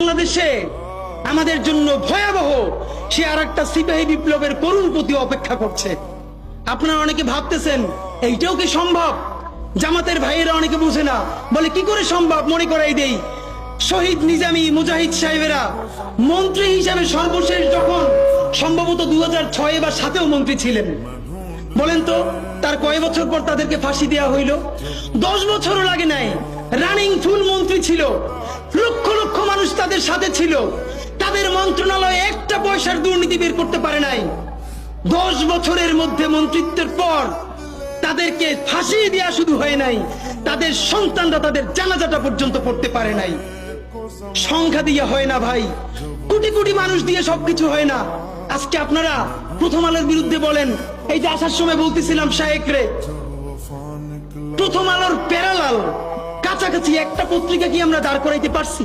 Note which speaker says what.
Speaker 1: বাংলাদেশে আমাদের জন্য ভয়াবহ সে আরেকটা সিপাহী বিপ্লবের করুণ প্রতি অপেক্ষা করছে। আপনারা অনেকে ভাবতেছেন এইটাও কি সম্ভব? জামাতের ভাইয়েরা অনেকে বুঝে না, বলে কি করে সম্ভব? মনে করাই দেই, শহীদ নিজামী মুজাহিদ সাহেবেরা মন্ত্রী হিসাবে সর্বশেষ যখন সম্ভবত 2006 বা 2007-এও মন্ত্রী ছিলেন, বলেন তো তার কয় বছর পর তাদেরকে ফাঁসি দেওয়া হইল? 10 বছরও লাগে নাই। রানিং ফুল মন্ত্রী ছিল, লক্ষ লক্ষ মানুষ তাদের সাথে ছিল, তাদের মন্ত্রণালয়ে একটা পয়সার দুর্নীতি বের করতে পারে নাই। 10 বছরের মধ্যে মন্ত্রিত্বের পর তাদেরকে ফাঁসি দেওয়া শুধু হয় নাই, তাদের সন্তানরা তাদের জানাজাটা পর্যন্ত পড়তে পারে নাই। সংখ্যা দিয়ে হয় না ভাই, কোটি কোটি মানুষ দিয়ে সবকিছু হয় না। আজকে আপনারা প্রথম আলোর বিরুদ্ধে বলেন, এই যে আসার সময় বলতেছিলাম শায়েকরে, প্রথম আলোর প্যারালাল কাছাকাছি একটা পত্রিকা কি আমরা দাঁড় করাইতে পারছি?